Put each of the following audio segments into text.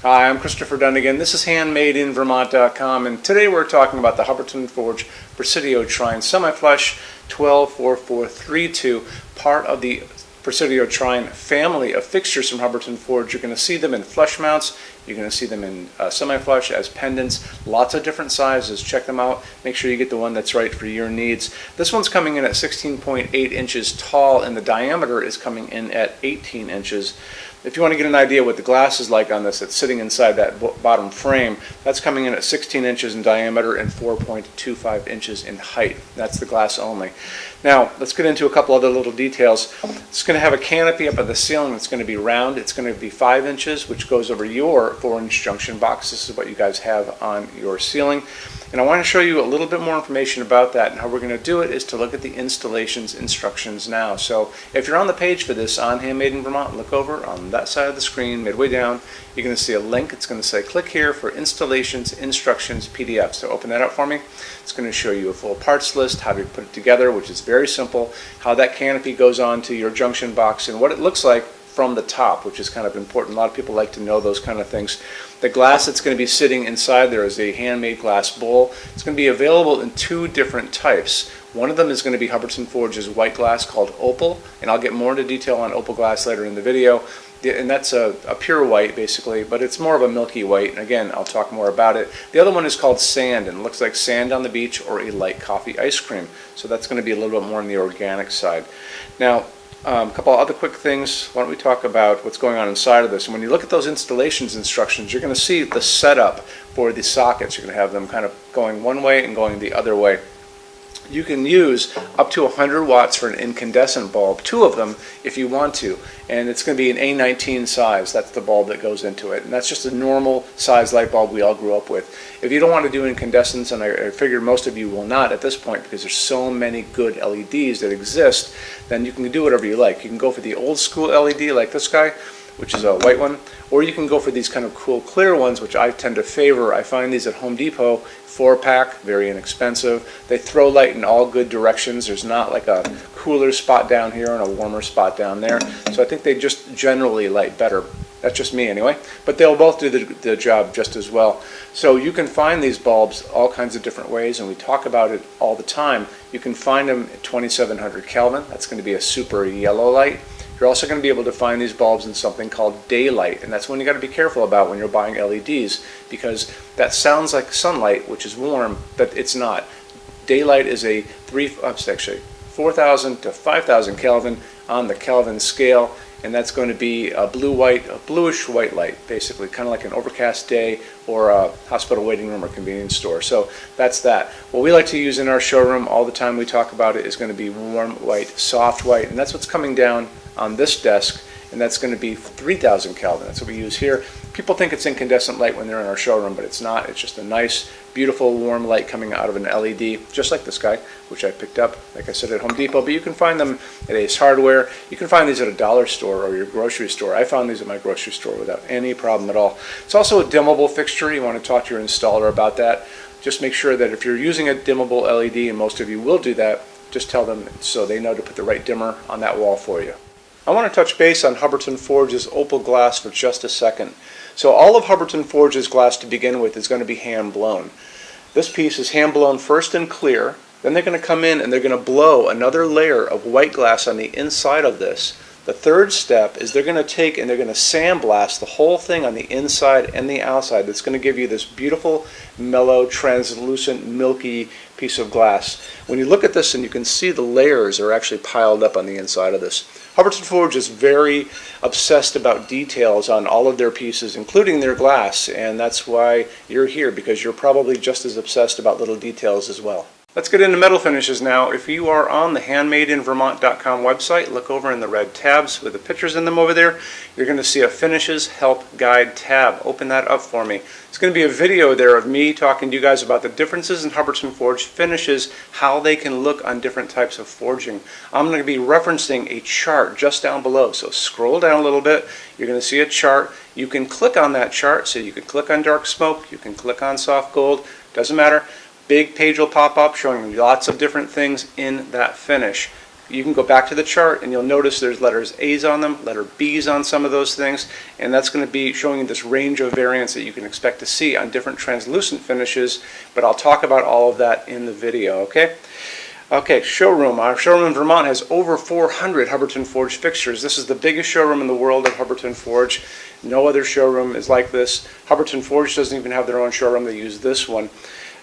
Hi, I'm Christopher Dunnigan. This is HandmadeInVermont.com, and today we're talking about the Hubbardton Forge Presidio Tryne Semi-Flush 124432, part of the Presidio Tryne family of fixtures from Hubbardton Forge. You're going to see them in flush mounts. You're going to see them in semi-flush as pendants, lots of different sizes. Check them out. Make sure you get the one that's right for your needs. This one's coming in at 16.8 inches tall, and the diameter is coming in at 18 inches. If you want to get an idea what the glass is like on this, it's sitting inside that bottom frame. That's coming in at 16 inches in diameter and 4.25 inches in height. That's the glass only. Now, let's get into a couple other little details. It's going to have a canopy up at the ceiling that's going to be round. It's going to be 5 inches, which goes over your 4-inch junction box. This is what you guys have on your ceiling. And I want to show you a little bit more information about that, and how we're going to do it is to look at the installations instructions now. So if you're on the page for this on Handmade in Vermont, look over on that side of the screen, midway down, you're going to see a link. It's going to say click here for installations instructions PDF. So open that up for me. It's going to show you a full parts list, how to put it together, which is very simple, how that canopy goes on to your junction box, and what it looks like from the top, which is kind of important. A lot of people like to know those kind of things. The glass that's going to be sitting inside there is a handmade glass bowl. It's going to be available in 2 different types. One of them is going to be Hubbardton Forge's white glass called Opal, and I'll get more into detail on Opal glass later in the video. And that's a pure white basically, but it's more of a milky white. And again, I'll talk more about it. The other one is called Sand, and it looks like sand on the beach or a light coffee ice cream. So that's going to be a little bit more on the organic side. Now, a couple other quick things. Why don't we talk about what's going on inside of this? And when you look at those installations instructions, you're going to see the setup for the sockets. You're going to have them kind of going one way and going the other way. You can use up to 100 watts for an incandescent bulb, 2 of them if you want to, and it's going to be an A19 size. That's the bulb that goes into it, and that's just a normal size light bulb we all grew up with. If you don't want to do incandescents, and I figure most of you will not at this point because there's so many good LEDs that exist, then you can do whatever you like. You can go for the old school LED like this guy, which is a white one, or you can go for these kind of cool clear ones, which I tend to favor. I find these at Home Depot, 4-pack, very inexpensive. They throw light in all good directions. There's not like a cooler spot down here and a warmer spot down there. So I think they just generally light better. That's just me anyway. But they'll both do the job just as well. So you can find these bulbs all kinds of different ways, and we talk about it all the time. You can find them at 2700 Kelvin. That's going to be a super yellow light. You're also going to be able to find these bulbs in something called daylight, and that's when you got to be careful about when you're buying LEDs, because that sounds like sunlight, which is warm, but it's not. Daylight is a 4,000 to 5,000 Kelvin on the Kelvin scale, and that's going to be a bluish white light, basically, kind of like an overcast day or a hospital waiting room or convenience store. So that's that. What we like to use in our showroom all the time we talk about it is going to be warm white, soft white, and that's what's coming down on this desk, and that's going to be 3,000 Kelvin. That's what we use here. People think it's incandescent light when they're in our showroom, but it's not. It's just a nice, beautiful, warm light coming out of an LED, just like this guy, which I picked up, like I said, at Home Depot. But you can find them at Ace Hardware. You can find these at a dollar store or your grocery store. I found these at my grocery store without any problem at all. It's also a dimmable fixture. You want to talk to your installer about that. Just make sure that if you're using a dimmable LED, and most of you will do that, just tell them so they know to put the right dimmer on that wall for you. I want to touch base on Hubbardton Forge's Opal glass for just a second. So all of Hubbardton Forge's glass to begin with is going to be hand blown. This piece is hand blown first in clear, then they're going to come in and they're going to blow another layer of white glass on the inside of this. The third step is they're going to take and they're going to sandblast the whole thing on the inside and the outside. That's going to give you this beautiful, mellow, translucent, milky piece of glass. When you look at this, and you can see the layers are actually piled up on the inside of this. Hubbardton Forge is very obsessed about details on all of their pieces, including their glass, and that's why you're here, because you're probably just as obsessed about little details as well. Let's get into metal finishes now. If you are on the HandmadeInVermont.com website, look over in the red tabs with the pictures in them over there. You're going to see a Finishes Help Guide tab. Open that up for me. It's going to be a video there of me talking to you guys about the differences in Hubbardton Forge finishes, how they can look on different types of forging. I'm going to be referencing a chart just down below, so scroll down a little bit. You're going to see a chart. You can click on that chart, so you can click on dark smoke, you can click on soft gold, doesn't matter. Big page will pop up showing lots of different things in that finish. you can go back to the chart and you'll notice there's letters A's on them, letter B's on some of those things, and that's going to be showing you this range of variants that you can expect to see on different translucent finishes, but I'll talk about all of that in the video, okay? Okay, showroom. Our showroom in Vermont has over 400 Hubbardton Forge fixtures. This is the biggest showroom in the world of Hubbardton Forge. No other showroom is like this. Hubbardton Forge doesn't even have their own showroom. They use this one.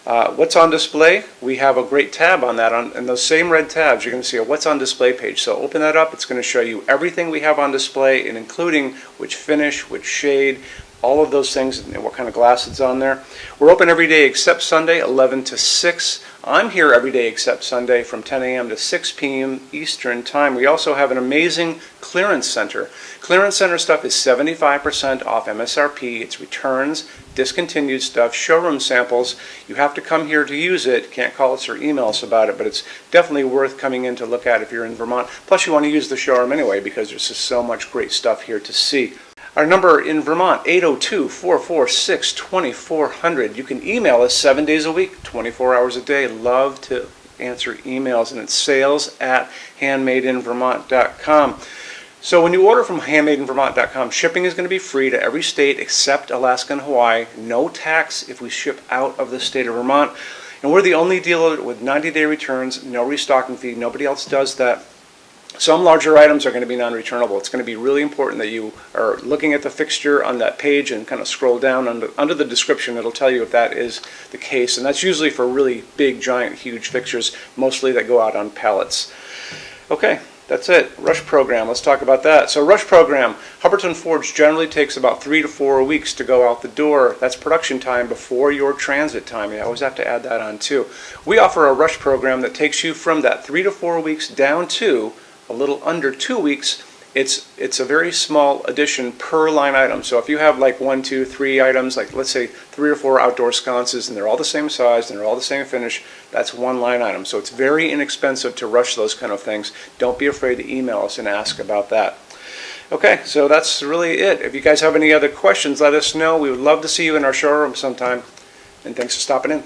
What's on display? We have a great tab on that. And those same red tabs, you're going to see a What's on Display page. So open that up. It's going to show you everything we have on display, and including which finish, which shade, all of those things, and what kind of glass it's on there. We're open every day except Sunday, 11 to 6. I'm here every day except Sunday from 10 a.m. to 6 p.m. Eastern Time. We also have an amazing clearance center. Clearance center stuff is 75% off MSRP. It's returns, discontinued stuff, showroom samples. You have to come here to use it. Can't call us or email us about it, but it's definitely worth coming in to look at if you're in Vermont. Plus you want to use the showroom anyway because there's just so much great stuff here to see. Our number in Vermont, 802-446-2400. You can email us 7 days a week, 24 hours a day. Love to answer emails, and it's sales@HandmadeInVermont.com. So when you order from HandmadeInVermont.com, shipping is going to be free to every state except Alaska and Hawaii. No tax if we ship out of the state of Vermont. And we're the only dealer with 90-day returns, no restocking fee. Nobody else does that. Some larger items are going to be non-returnable. It's going to be really important that you are looking at the fixture on that page and kind of scroll down under the description. It'll tell you if that is the case. And that's usually for really big, giant, huge fixtures, mostly that go out on pallets. Okay, that's it. Rush program. Let's talk about that. So rush program, Hubbardton Forge generally takes about 3 to 4 weeks to go out the door. That's production time before your transit time. You always have to add that on too. We offer a rush program that takes you from that 3 to 4 weeks down to a little under 2 weeks. It's a very small addition per line item. So if you have like 1, 2, 3 items, like let's say 3 or 4 outdoor sconces, and they're all the same size and they're all the same finish, that's one line item. So it's very inexpensive to rush those kind of things. Don't be afraid to email us and ask about that. Okay, so that's really it. If you guys have any other questions, let us know. We would love to see you in our showroom sometime. And thanks for stopping in.